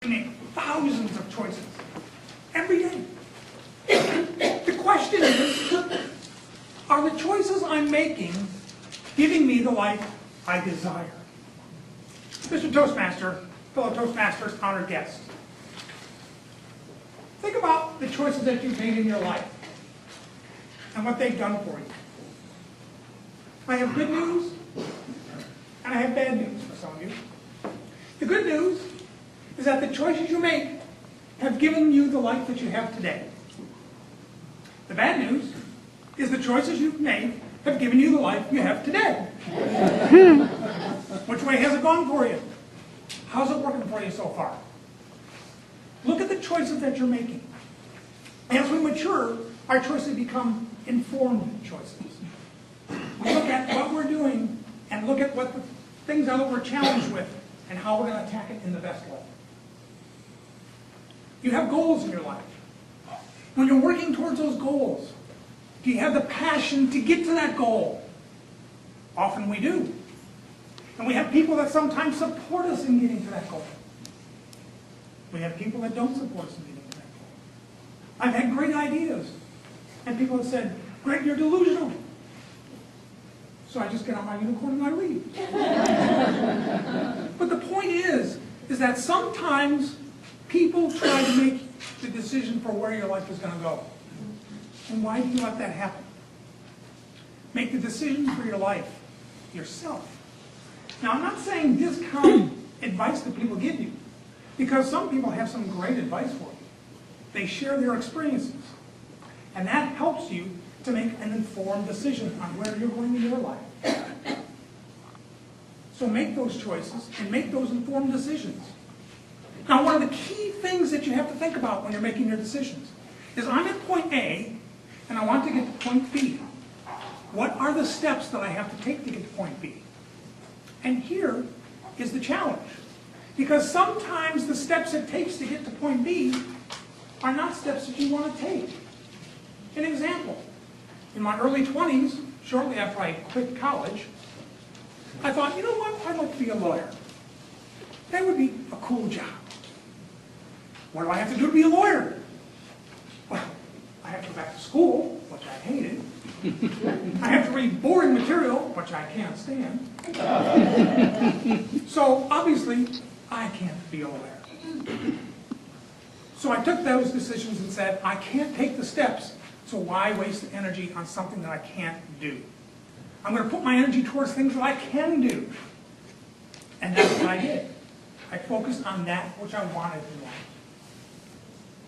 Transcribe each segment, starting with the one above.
make thousands of choices every day. The question is, are the choices I'm making giving me the life I desire? Mr. Toastmaster, fellow Toastmasters, honored guests, think about the choices that you've made in your life and what they've done for you. I have good news and I have bad news for some of you. The good news is that the choices you make have given you the life that you have today. The bad news is the choices you've made have given you the life you have today. Which way has it gone for you? How's it working for you so far? Look at the choices that you're making. As we mature, our choices become informed choices. We look at what we're doing and look at what the things are that we're challenged with and how we're going to attack it in the best way. You have goals in your life. When you're working towards those goals, do you have the passion to get to that goal? Often we do. And we have people that sometimes support us in getting to that goal. We have people that don't support us in getting to that goal. I've had great ideas, and people have said, "Greg, you're delusional." So I just get on my unicorn and I leave. But the point is that sometimes people try to make the decision for where your life is going to go. And why do you let that happen? Make the decision for your life yourself. Now, I'm not saying discount advice that people give you, because some people have some great advice for you. They share their experiences. And that helps you to make an informed decision on where you're going in your life. So make those choices and make those informed decisions. Now, one of the key things that you have to think about when you're making your decisions is, I'm at point A and I want to get to point B. What are the steps that I have to take to get to point B? And here is the challenge. Because sometimes the steps it takes to get to point B are not steps that you want to take. An example. In my early 20s, shortly after I quit college, I thought, you know what, I'd like to be a lawyer. That would be a cool job. What do I have to do to be a lawyer? Well, I have to go back to school, which I hated. I have to read boring material, which I can't stand. So, obviously, I can't be a lawyer. So I took those decisions and said, I can't take the steps, so why waste the energy on something that I can't do? I'm going to put my energy towards things that I can do. And that's what I did. I focused on that which I wanted to do.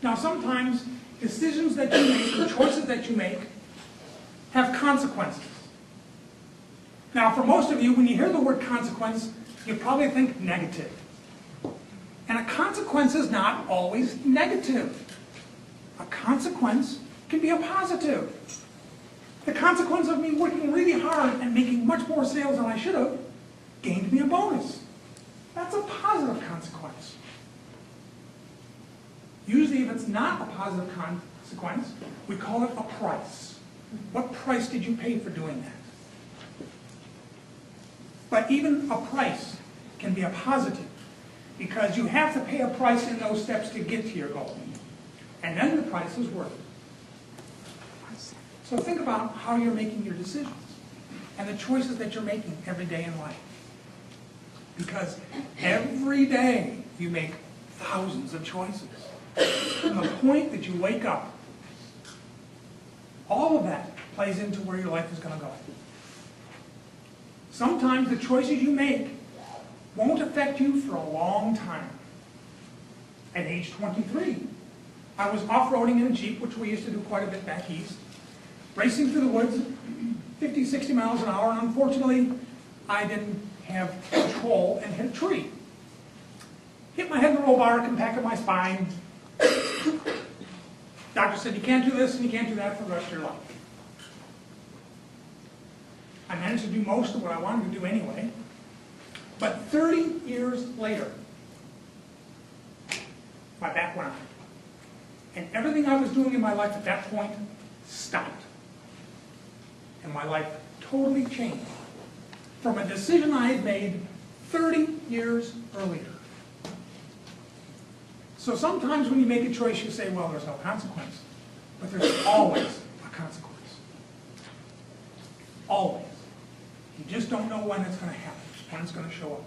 Now, sometimes decisions that you make, the choices that you make, have consequences. Now, for most of you, when you hear the word consequence, you probably think negative. And a consequence is not always negative. A consequence can be a positive. The consequence of me working really hard and making much more sales than I should have gained me a bonus. That's a positive consequence. Usually, if it's not a positive consequence, we call it a price. What price did you pay for doing that? But even a price can be a positive, because you have to pay a price in those steps to get to your goal. And then the price is worth it. So think about how you're making your decisions and the choices that you're making every day in life. Because every day you make thousands of choices. From the point that you wake up, all of that plays into where your life is going to go. Sometimes the choices you make won't affect you for a long time. At age 23, I was off-roading in a Jeep, which we used to do quite a bit back east, racing through the woods, 50, 60 miles an hour, and unfortunately, I didn't have control and hit a tree. Hit my head in the roll bar, compacted my spine. Doctor said, you can't do this and you can't do that for the rest of your life. I managed to do most of what I wanted to do anyway. But 30 years later, my back went out. And everything I was doing in my life at that point stopped. And my life totally changed from a decision I had made 30 years earlier. So sometimes when you make a choice, you say, well, there's no consequence. But there's always a consequence. Always. You just don't know when it's going to happen, when it's going to show up.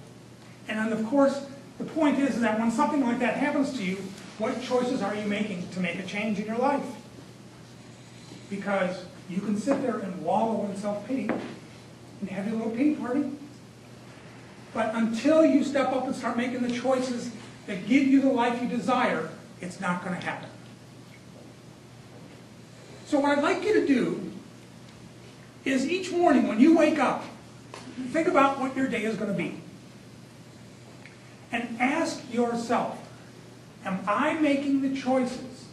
And then, of course, the point is that when something like that happens to you, what choices are you making to make a change in your life? Because you can sit there and wallow in self-pity and have your little pity party. But until you step up and start making the choices that give you the life you desire, it's not going to happen. So what I'd like you to do is each morning when you wake up, think about what your day is going to be. And ask yourself, am I making the choices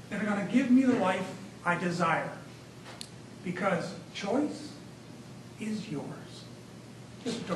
that are going to give me the life I desire? Because choice is yours. Just